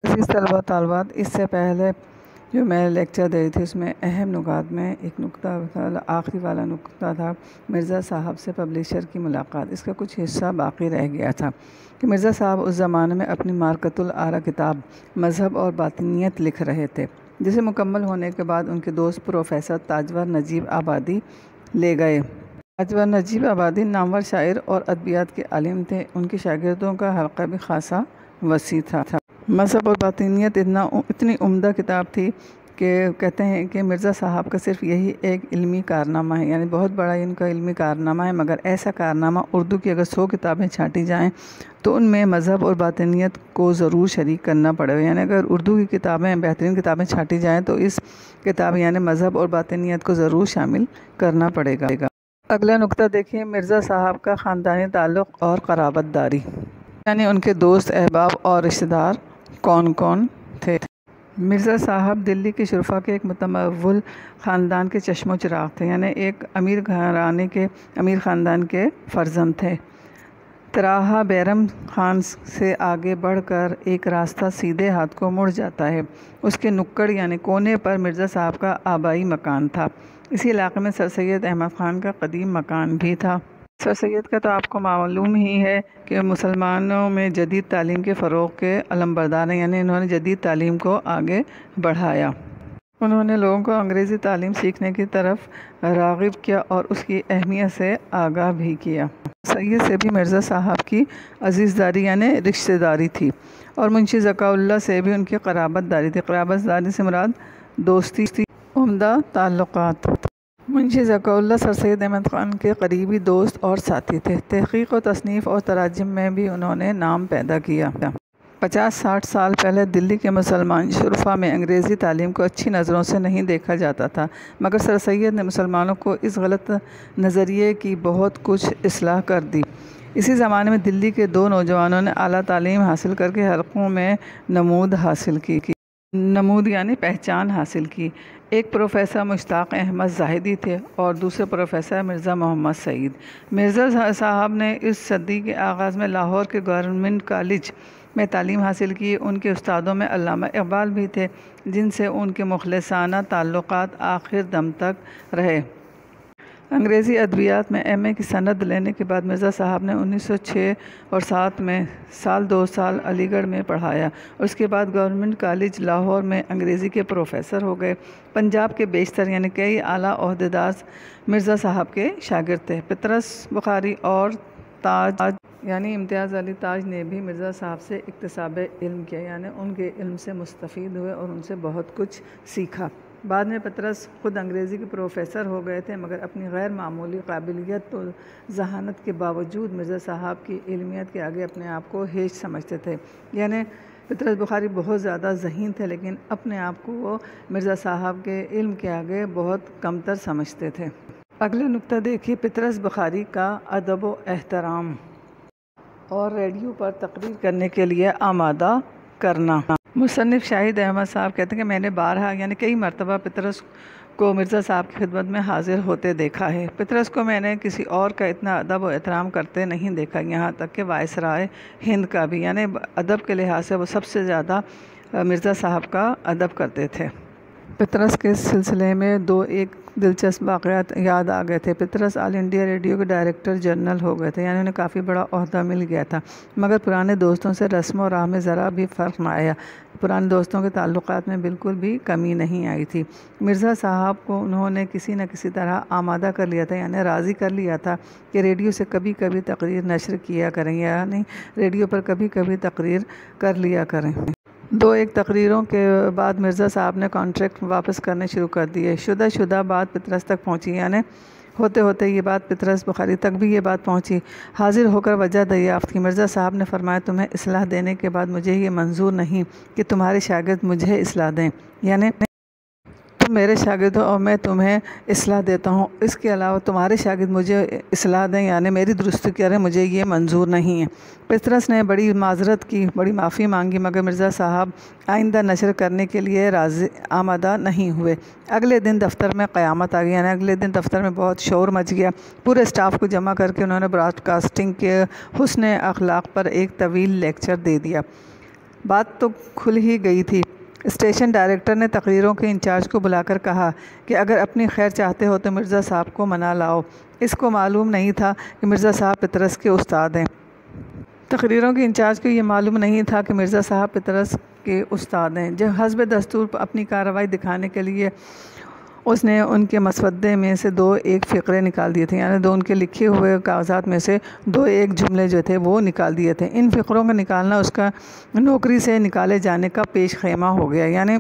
عزیز طلبہ طالبات، اس سے پہلے جو میں لیکچر دے رہی تھی اس میں اہم نکات میں ایک نقطہ آخری والا نقطہ تھا مرزا صاحب سے پبلشر کی ملاقات۔ اس کا کچھ حصہ باقی رہ گیا تھا کہ مرزا صاحب اس زمانے میں اپنی مارکۃ الآراء کتاب مذہب اور باطنیت لکھ رہے تھے، جسے مکمل ہونے کے بعد ان کے دوست پروفیسر تاجور نجیب آبادی لے گئے۔ تاجور نجیب آبادی نامور شاعر اور ادبیات کے عالم تھے۔ ان کے شاگردوں کا حلقہ بھی خاصا وسیع تھا۔ مذہب اور باطنیت اتنی عمدہ کتاب تھی کہ کہتے ہیں کہ مرزا صاحب کا صرف یہی ایک علمی کارنامہ ہے، یعنی بہت بڑا ان کا علمی کارنامہ ہے، مگر ایسا کارنامہ اردو کی اگر 100 کتابیں چھانٹی جائیں تو ان میں مذہب اور باطنیت کو ضرور شریک کرنا پڑے گا۔ یعنی اگر اردو کی کتابیں بہترین کتابیں چھانٹی جائیں تو اس کتاب یعنی مذہب اور باطنیت کو ضرور شامل کرنا پڑے گا۔ اگلا نقطہ دیکھیں، مرزا صاحب کا خاندانی تعلق اور قرابت داری، یعنی ان کے دوست، احباب اور رشتہ دار کون کون تھے۔ مرزا صاحب دلی کے شرفا کے ایک متمول خاندان کے چشم و چراغ تھے، یعنی ایک امیر گھرانے کے امیر خاندان کے فرزند تھے۔ طرح بیرم خان سے آگے بڑھ کر ایک راستہ سیدھے ہاتھ کو مڑ جاتا ہے، اس کے نکڑ یعنی کونے پر مرزا صاحب کا آبائی مکان تھا۔ اسی علاقے میں سر سید احمد خان کا قدیم مکان بھی تھا۔ سر سید کا تو آپ کو معلوم ہی ہے کہ مسلمانوں میں جدید تعلیم کے فروغ کے علمبردار ہیں، یعنی انہوں نے جدید تعلیم کو آگے بڑھایا۔ انہوں نے لوگوں کو انگریزی تعلیم سیکھنے کی طرف راغب کیا اور اس کی اہمیت سے آگاہ بھی کیا۔ سید سے بھی مرزا صاحب کی عزیزداری یعنی رشتہ داری تھی، اور منشی ذکاء اللہ سے بھی ان کی قرابت داری تھی۔ قرابت داری سے مراد دوستی، عمدہ تعلقات۔ منشی ذکاء اللہ سر سید احمد خان کے قریبی دوست اور ساتھی تھے۔ تحقیق و تصنیف اور تراجم میں بھی انہوں نے نام پیدا کیا۔ 50-60 سال پہلے دلی کے مسلمان شرفا میں انگریزی تعلیم کو اچھی نظروں سے نہیں دیکھا جاتا تھا، مگر سر سید نے مسلمانوں کو اس غلط نظریے کی بہت کچھ اصلاح کر دی۔ اسی زمانے میں دلی کے 2 نوجوانوں نے اعلیٰ تعلیم حاصل کر کے حلقوں میں نمود حاصل کی، نمود یعنی پہچان حاصل کی۔ ایک پروفیسر مشتاق احمد زاہدی تھے اور دوسرے پروفیسر مرزا محمد سعید۔ مرزا صاحب نے اس صدی کے آغاز میں لاہور کے گورنمنٹ کالج میں تعلیم حاصل کی۔ ان کے استادوں میں علامہ اقبال بھی تھے، جن سے ان کے مخلصانہ تعلقات آخر دم تک رہے۔ انگریزی ادبیات میں ایم اے کی سند لینے کے بعد مرزا صاحب نے 1906 اور 1907 میں 2 سال علی گڑھ میں پڑھایا، اور اس کے بعد گورنمنٹ کالج لاہور میں انگریزی کے پروفیسر ہو گئے۔ پنجاب کے بیشتر یعنی کئی اعلیٰ عہدیدار مرزا صاحب کے شاگرد تھے۔ پطرس بخاری اور تاج یعنی امتیاز علی تاج نے بھی مرزا صاحب سے اکتساب علم کیا، یعنی ان کے علم سے مستفید ہوئے اور ان سے بہت کچھ سیکھا۔ بعد میں پطرس خود انگریزی کے پروفیسر ہو گئے تھے، مگر اپنی غیر معمولی قابلیت و ذہانت کے باوجود مرزا صاحب کی علمیت کے آگے اپنے آپ کو ہیچ سمجھتے تھے۔ یعنی پطرس بخاری بہت زیادہ ذہین تھے، لیکن اپنے آپ کو وہ مرزا صاحب کے علم کے آگے بہت کمتر سمجھتے تھے۔ اگلا نقطہ دیکھیے، پطرس بخاری کا ادب و احترام اور ریڈیو پر تقریر کرنے کے لیے آمادہ کرنا۔ مصنف شاہد احمد صاحب کہتے ہیں کہ میں نے بارہا یعنی کئی مرتبہ پطرس کو مرزا صاحب کی خدمت میں حاضر ہوتے دیکھا ہے۔ پطرس کو میں نے کسی اور کا اتنا ادب و احترام کرتے نہیں دیکھا، یہاں تک کہ وائسرائے ہند کا بھی، یعنی ادب کے لحاظ سے وہ سب سے زیادہ مرزا صاحب کا ادب کرتے تھے۔ پطرس کے سلسلے میں 2 دلچسپ واقعات یاد آ گئے تھے۔ پطرس آل انڈیا ریڈیو کے ڈائریکٹر جنرل ہو گئے تھے، یعنی انہیں کافی بڑا عہدہ مل گیا تھا، مگر پرانے دوستوں سے رسم و راہ میں ذرا بھی فرق نہ آیا۔ پرانے دوستوں کے تعلقات میں بالکل بھی کمی نہیں آئی تھی۔ مرزا صاحب کو انہوں نے کسی نہ کسی طرح آمادہ کر لیا تھا، یعنی راضی کر لیا تھا کہ ریڈیو سے کبھی کبھی تقریر نشر کیا کریں، یعنی ریڈیو پر کبھی کبھی تقریر کر لیا کریں۔ 2 تقریروں کے بعد مرزا صاحب نے کانٹریکٹ واپس کرنے شروع کر دیے۔ شدہ بات پطرس تک پہنچی، یعنی ہوتے ہوتے یہ بات پطرس بخاری تک بھی یہ بات پہنچی۔ حاضر ہو کر وجہ دریافت کی۔ مرزا صاحب نے فرمایا، تمہیں اصلاح دینے کے بعد مجھے یہ منظور نہیں کہ تمہارے شاگرد مجھے اصلاح دیں، یعنی تم میرے شاگرد ہو اور میں تمہیں اصلاح دیتا ہوں، اس کے علاوہ تمہارے شاگرد مجھے اصلاح دیں یعنی میری درستی کریں، مجھے یہ منظور نہیں ہے۔ پطرس نے بڑی معذرت کی، بڑی معافی مانگی، مگر مرزا صاحب آئندہ نشر کرنے کے لیے آمادہ نہیں ہوئے۔ اگلے دن دفتر میں قیامت آ گئی، یعنی اگلے دن دفتر میں بہت شور مچ گیا۔ پورے اسٹاف کو جمع کر کے انہوں نے براڈ کاسٹنگ کے حسن اخلاق پر ایک طویل لیکچر دے دیا۔ بات تو کھل ہی گئی تھی۔ اسٹیشن ڈائریکٹر نے تقریروں کے انچارج کو بلا کر کہا کہ اگر اپنی خیر چاہتے ہو تو مرزا صاحب کو منا لاؤ۔ اس کو معلوم نہیں تھا کہ مرزا صاحب پطرس کے استاد ہیں۔ تقریروں کے انچارج کو یہ معلوم نہیں تھا کہ مرزا صاحب پطرس کے استاد ہیں۔ جب حسب دستور اپنی کارروائی دکھانے کے لیے اس نے ان کے مسودے میں سے 2 ایک فقرے نکال دیے تھے، یعنی 2 ان کے لکھے ہوئے کاغذات میں سے 2 ایک جملے جو تھے وہ نکال دیے تھے۔ ان فقروں کا نکالنا اس کا نوکری سے نکالے جانے کا پیش خیمہ ہو گیا، یعنی